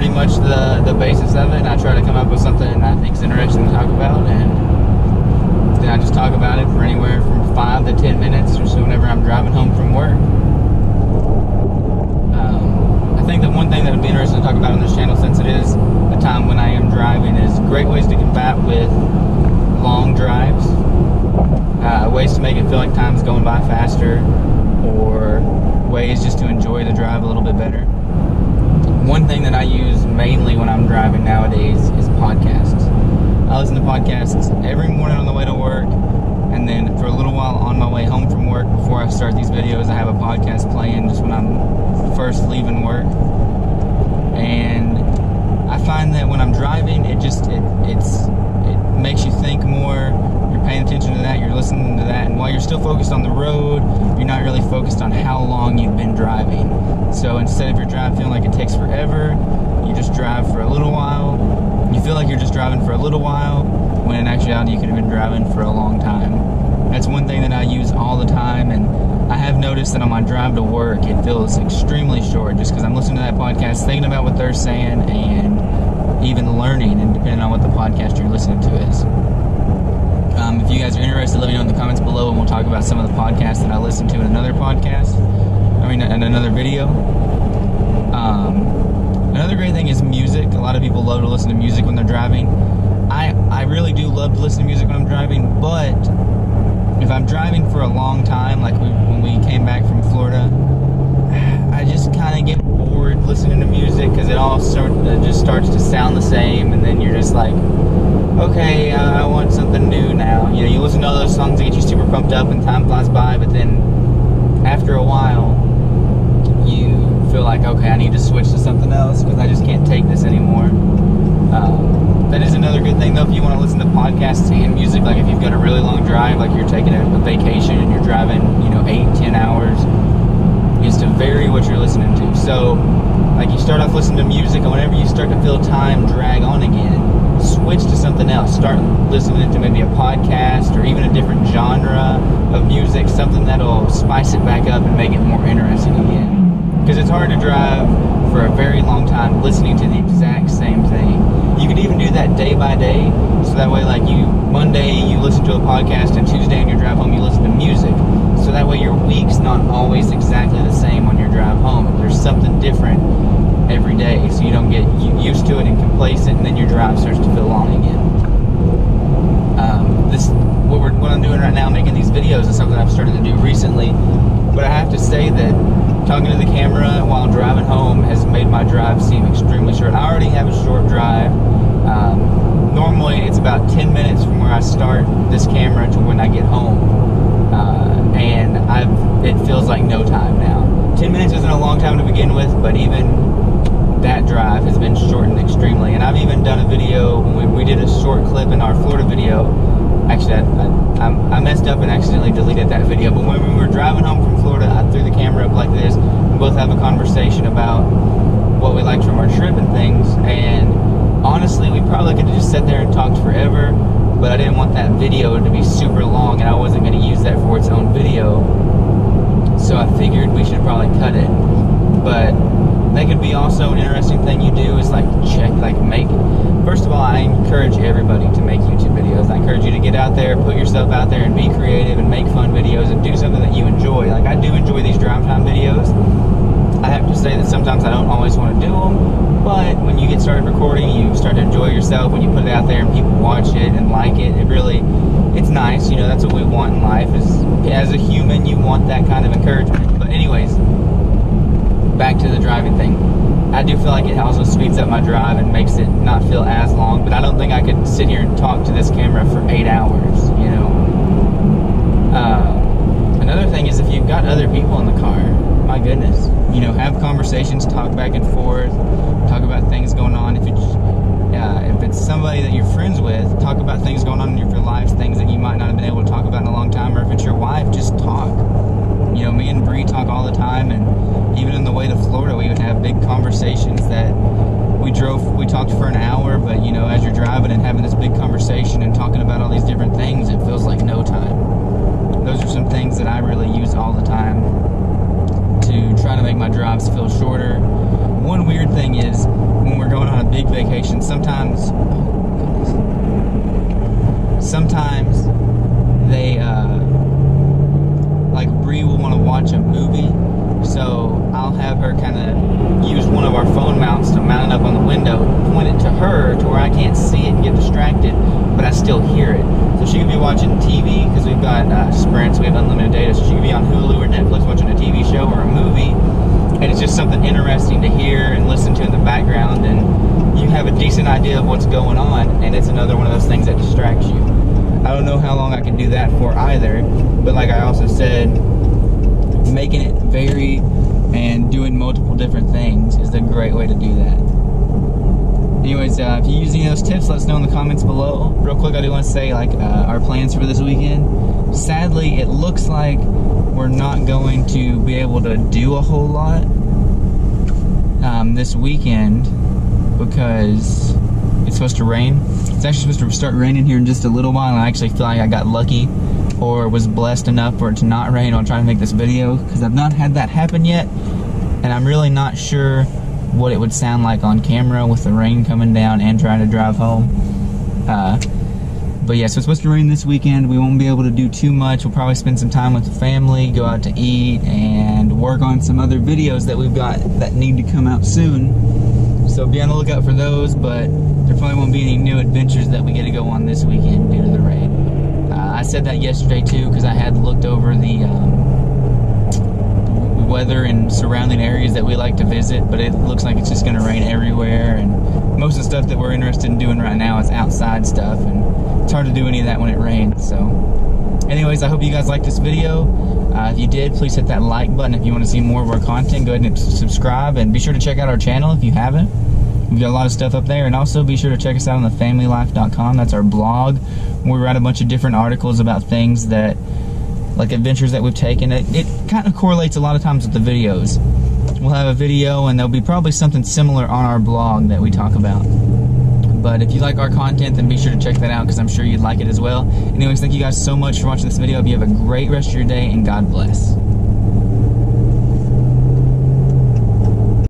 pretty much the basis of it, and I try to come up with something I think is interesting to talk about, and then I just talk about it for anywhere from 5 to 10 minutes or so whenever I'm driving home from work. I think that one thing that would be interesting to talk about on this channel, since it is a time when I am driving, is great ways to combat with long drives, ways to make it feel like time's going by faster, or ways just to enjoy the drive a little bit better. One thing that I use mainly when I'm driving nowadays is podcasts. I listen to podcasts every morning on the way to work, and then for a little while on my way home from work before I start these videos, I have a podcast playing just when I'm first leaving work. And I find that when I'm driving, it makes you think more. You're paying attention to that, you're listening to that, and while you're still focused on the road, you're not really focused on how long you've been driving. So instead of your drive feeling like it takes forever, you just drive for a little while. You feel like you're just driving for a little while, when in actuality you could have been driving for a long time. That's one thing that I use all the time, and I have noticed that on my drive to work, it feels extremely short, just because I'm listening to that podcast, thinking about what they're saying, and even learning, and depending on what the podcast you're listening to is. If you guys are interested, let me know in the comments below, and we'll talk about some of the podcasts that I listen to in another podcast. In another video. Another great thing is music. A lot of people love to listen to music when they're driving. I really do love to listen to music when I'm driving, but if I'm driving for a long time, like when we came back from Florida, I just kind of get bored listening to music, because it all just starts to sound the same, and then you're just like, okay, I want something new now. You know, you listen to all those songs that get you super pumped up and time flies by, but then after a while, you feel like, okay, I need to switch to something else because I just can't take this anymore. That is another good thing, though, if you want to listen to podcasts and music, like if you've got a really long drive, like you're taking a vacation and you're driving, 8-10 hours, is to vary what you're listening to. So, like you start off listening to music, and whenever you start to feel time drag on again, switch to something else. Start listening to maybe a podcast or even a different genre of music, something that'll spice it back up and make it more interesting again. Because it's hard to drive for a very long time listening to the exact same thing. You could even do that day by day, so that way, like Monday you listen to a podcast, and Tuesday on your drive home you listen to music. So that way your week's not always exactly the same on your drive home. There's something different every day, so you don't get used to it and complacent, and then your drive starts to feel long again. What I'm doing right now, making these videos, is something I've started to do recently, but I have to say that talking to the camera while driving home has made my drive seem extremely short. I already have a short drive. Normally it's about 10 minutes from where I start this camera to when I get home, and it feels like no time now. 10 minutes isn't a long time to begin with, but even that drive has been shortened extremely. And I've even done a video, we did a short clip in our Florida video. Actually, I messed up and accidentally deleted that video, but when we were driving home from Florida, I threw the camera up like this. We both have a conversation about what we liked from our trip and things, and honestly, we probably could have just sat there and talked forever, but I didn't want that video to be super long, and I wasn't going to use that for its own video, so I figured we should probably cut it. But that could be also an interesting thing you do, is first of all, I encourage everybody to make YouTube videos. I encourage you to get out there, put yourself out there, and be creative and make fun videos and do something that you enjoy. Like, I do enjoy these drive time videos. I have to say that sometimes I don't always want to do them, but when you get started recording, you start to enjoy yourself. When you put it out there and people watch it and like it, it's nice. That's what we want in life. As a human, you want that kind of encouragement. But anyways, back to the driving thing. I do feel like it also speeds up my drive and makes it not feel as long, but I don't think I could sit here and talk to this camera for 8 hours, Another thing is, if you've got other people in the car, my goodness, have conversations, talk back and forth, talk about things going on. If it's somebody that you're friends with, talk about things going on in your life, things that you might not have been able to talk about in a long time, or if it's your wife, just talk. Me and Bree talk all the time, and even on the way to Florida, we would have big conversations that we talked for an hour, but as you're driving and having this big conversation and talking about all these different things, it feels like no time. Those are some things that I really use all the time to try to make my drives feel shorter. One weird thing is, when we're going big vacations, sometimes they like Bree will want to watch a movie, so I'll have her kind of use one of our phone mounts to mount it up on the window, point it to her to where I can't see it and get distracted, but I still hear it. So she could be watching TV, because we've got Sprint, so we have unlimited data, so she could be on Hulu or Netflix watching a TV show or a movie, and it's just something interesting to hear and listen to in the background, and you have a decent idea of what's going on, and it's another one of those things that distracts you. I don't know how long I can do that for either, but like I also said, making it vary and doing multiple different things is a great way to do that. Anyways, if you use any of those tips, let us know in the comments below. Real quick, I do want to say our plans for this weekend. Sadly, it looks like we're not going to be able to do a whole lot this weekend because it's supposed to rain. It's actually supposed to start raining here in just a little while, and I actually feel like I got lucky or was blessed enough for it to not rain while I'm trying to make this video, because I've not had that happen yet, and I'm really not sure what it would sound like on camera with the rain coming down and trying to drive home. But yeah, so it's supposed to rain this weekend. We won't be able to do too much. We'll probably spend some time with the family, go out to eat, and work on some other videos that we've got that need to come out soon. So be on the lookout for those, but there probably won't be any new adventures that we get to go on this weekend due to the rain. I said that yesterday too, because I had looked over the weather and surrounding areas that we like to visit, but it looks like it's just going to rain everywhere, and most of the stuff that we're interested in doing right now is outside stuff, and it's hard to do any of that when it rains. So anyways, I hope you guys liked this video. If you did, please hit that like button. If you want to see more of our content, go ahead and subscribe, and be sure to check out our channel if you haven't. We've got a lot of stuff up there, and also be sure to check us out on thefamilylife.com. That's our blog, where we write a bunch of different articles about things that, like adventures that we've taken. It kind of correlates a lot of times with the videos. We'll have a video, and there'll be probably something similar on our blog that we talk about. But if you like our content, then be sure to check that out, because I'm sure you'd like it as well. Anyways, thank you guys so much for watching this video. Hope you have a great rest of your day, and God bless.